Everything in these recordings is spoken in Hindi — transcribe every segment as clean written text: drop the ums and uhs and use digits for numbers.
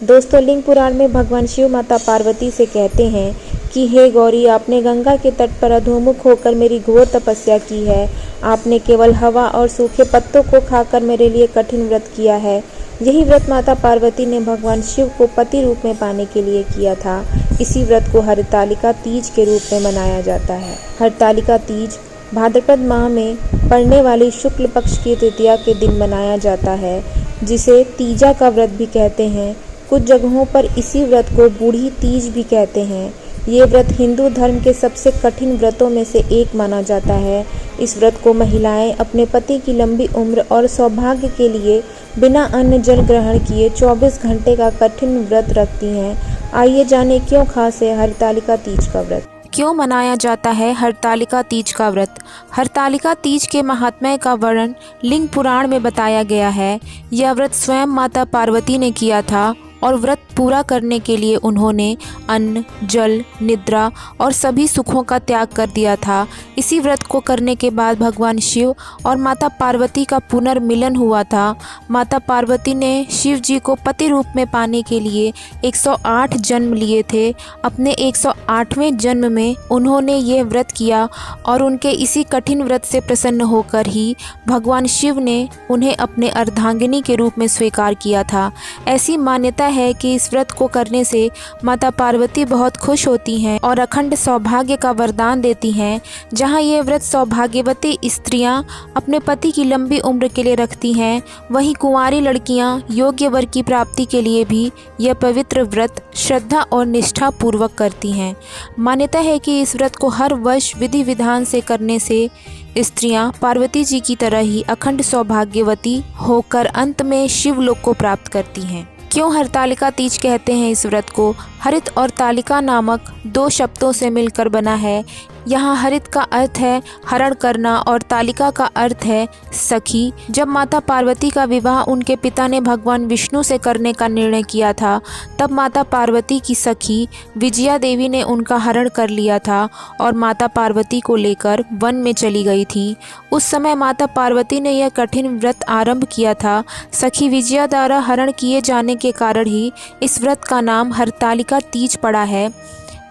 दोस्तों, लिंग पुराण में भगवान शिव माता पार्वती से कहते हैं कि हे गौरी, आपने गंगा के तट पर अधोमुख होकर मेरी घोर तपस्या की है। आपने केवल हवा और सूखे पत्तों को खाकर मेरे लिए कठिन व्रत किया है। यही व्रत माता पार्वती ने भगवान शिव को पति रूप में पाने के लिए किया था। इसी व्रत को हरतालिका तीज के रूप में मनाया जाता है। हरतालिका तीज भाद्रपद माह में पड़ने वाली शुक्ल पक्ष की तृतीया के दिन मनाया जाता है, जिसे तीजा का व्रत भी कहते हैं। कुछ जगहों पर इसी व्रत को बूढ़ी तीज भी कहते हैं। ये व्रत हिंदू धर्म के सबसे कठिन व्रतों में से एक माना जाता है। इस व्रत को महिलाएं अपने पति की लंबी उम्र और सौभाग्य के लिए बिना अन्न जल ग्रहण किए 24 घंटे का कठिन व्रत रखती हैं। आइए जाने क्यों खास है हरतालिका तीज का व्रत। क्यों मनाया जाता है हरतालिका तीज का व्रत। हरतालिका तीज के महात्म्य का वर्णन लिंग पुराण में बताया गया है। यह व्रत स्वयं माता पार्वती ने किया था और व्रत पूरा करने के लिए उन्होंने अन्न, जल, निद्रा और सभी सुखों का त्याग कर दिया था। इसी व्रत को करने के बाद भगवान शिव और माता पार्वती का पुनर्मिलन हुआ था। माता पार्वती ने शिव जी को पति रूप में पाने के लिए 108 जन्म लिए थे। अपने 108वें जन्म में उन्होंने ये व्रत किया और उनके इसी कठिन व्रत से प्रसन्न होकर ही भगवान शिव ने उन्हें अपने अर्धांगिनी के रूप में स्वीकार किया था। ऐसी मान्यता है कि इस व्रत को करने से माता पार्वती बहुत खुश होती हैं और अखंड सौभाग्य का वरदान देती हैं। जहां ये व्रत सौभाग्यवती स्त्रियां अपने पति की लंबी उम्र के लिए रखती हैं, वहीं कुंवारी लड़कियां योग्य वर की प्राप्ति के लिए भी यह पवित्र व्रत श्रद्धा और निष्ठा पूर्वक करती हैं। मान्यता है कि इस व्रत को हर वर्ष विधि विधान से करने से स्त्रियां पार्वती जी की तरह ही अखंड सौभाग्यवती होकर अंत में शिवलोक को प्राप्त करती हैं। क्यों हरतालिका तीज कहते हैं इस व्रत को। हरित और तालिका नामक 2 शब्दों से मिलकर बना है। यहाँ हरित का अर्थ है हरण करना और तालिका का अर्थ है सखी। जब माता पार्वती का विवाह उनके पिता ने भगवान विष्णु से करने का निर्णय किया था, तब माता पार्वती की सखी विजया देवी ने उनका हरण कर लिया था और माता पार्वती को लेकर वन में चली गई थी। उस समय माता पार्वती ने यह कठिन व्रत आरंभ किया था। सखी विजया द्वारा हरण किए जाने के कारण ही इस व्रत का नाम हरतालिका तीज पड़ा है।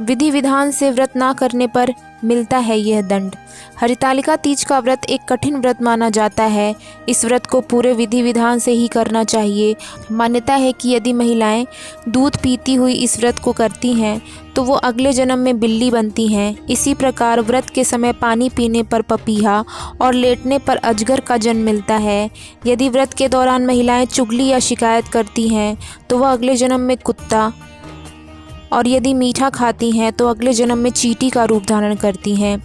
विधि विधान से व्रत ना करने पर मिलता है यह दंड। हरतालिका तीज का व्रत एक कठिन व्रत माना जाता है। इस व्रत को पूरे विधि विधान से ही करना चाहिए। मान्यता है कि यदि महिलाएं दूध पीती हुई इस व्रत को करती हैं तो वो अगले जन्म में बिल्ली बनती हैं। इसी प्रकार व्रत के समय पानी पीने पर पपीहा और लेटने पर अजगर का जन्म मिलता है। यदि व्रत के दौरान महिलाएं चुगली या शिकायत करती हैं तो वह अगले जन्म में कुत्ता, और यदि मीठा खाती हैं तो अगले जन्म में चींटी का रूप धारण करती हैं।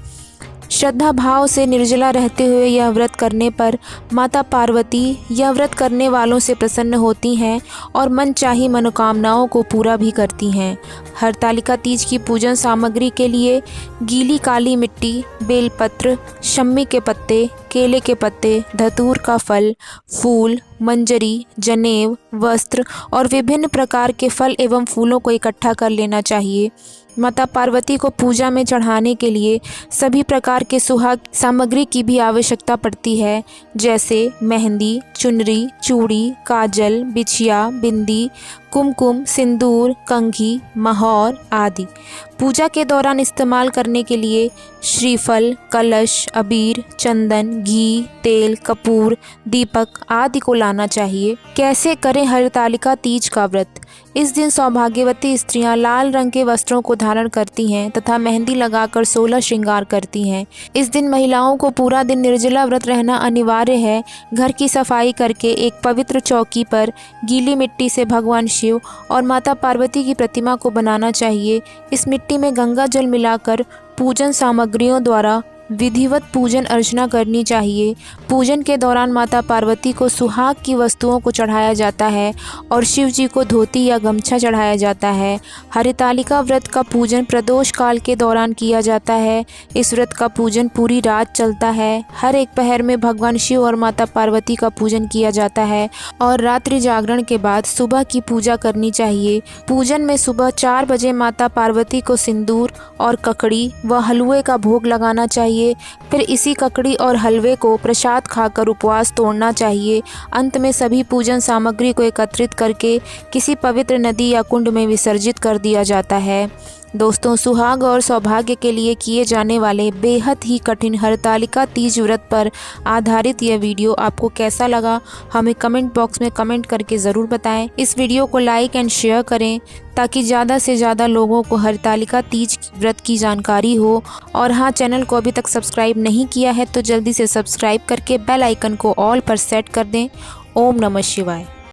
श्रद्धा भाव से निर्जला रहते हुए यह व्रत करने पर माता पार्वती यह व्रत करने वालों से प्रसन्न होती हैं और मनचाही मनोकामनाओं को पूरा भी करती हैं। हरतालिका तीज की पूजन सामग्री के लिए गीली काली मिट्टी, बेलपत्र, शम्मी के पत्ते, केले के पत्ते, धतूर का फल, फूल, मंजरी, जनेव, वस्त्र और विभिन्न प्रकार के फल एवं फूलों को इकट्ठा कर लेना चाहिए। माता पार्वती को पूजा में चढ़ाने के लिए सभी प्रकार के सुहाग सामग्री की भी आवश्यकता पड़ती है, जैसे मेहंदी, चुनरी, चूड़ी, काजल, बिछिया, बिंदी, कुमकुम, सिंदूर, कंघी, महौर आदि। पूजा के दौरान इस्तेमाल करने के लिए श्रीफल, कलश, अबीर, चंदन, घी, तेल, कपूर, दीपक आदि को लाना चाहिए। कैसे करें हरतालिका तीज का व्रत। इस दिन सौभाग्यवती स्त्रियां लाल रंग के वस्त्रों को धारण करती हैं तथा मेहंदी लगाकर 16 श्रृंगार करती हैं। इस दिन महिलाओं को पूरा दिन निर्जला व्रत रहना अनिवार्य है। घर की सफाई करके एक पवित्र चौकी पर गीली मिट्टी से भगवान शिव और माता पार्वती की प्रतिमा को बनाना चाहिए। इस मिट्टी में गंगा जल मिलाकर पूजन सामग्रियों द्वारा विधिवत पूजन अर्चना करनी चाहिए। पूजन के दौरान माता पार्वती को सुहाग की वस्तुओं को चढ़ाया जाता है और शिव जी को धोती या गमछा चढ़ाया जाता है। हरतालिका व्रत का पूजन प्रदोष काल के दौरान किया जाता है। इस व्रत का पूजन पूरी रात चलता है। हर एक पहर में भगवान शिव और माता पार्वती का पूजन किया जाता है और रात्रि जागरण के बाद सुबह की पूजा करनी चाहिए। पूजन में सुबह 4 बजे माता पार्वती को सिंदूर और ककड़ी व हलवे का भोग लगाना चाहिए। चाहिए। फिर इसी ककड़ी और हलवे को प्रसाद खाकर उपवास तोड़ना चाहिए। अंत में सभी पूजन सामग्री को एकत्रित करके किसी पवित्र नदी या कुंड में विसर्जित कर दिया जाता है। दोस्तों, सुहाग और सौभाग्य के लिए किए जाने वाले बेहद ही कठिन हरतालिका तीज व्रत पर आधारित यह वीडियो आपको कैसा लगा, हमें कमेंट बॉक्स में कमेंट करके ज़रूर बताएं। इस वीडियो को लाइक एंड शेयर करें ताकि ज़्यादा से ज़्यादा लोगों को हरतालिका तीज व्रत की जानकारी हो। और हाँ, चैनल को अभी तक सब्सक्राइब नहीं किया है तो जल्दी से सब्सक्राइब करके बेल आइकन को ऑल पर सेट कर दें। ओम नमः शिवाय।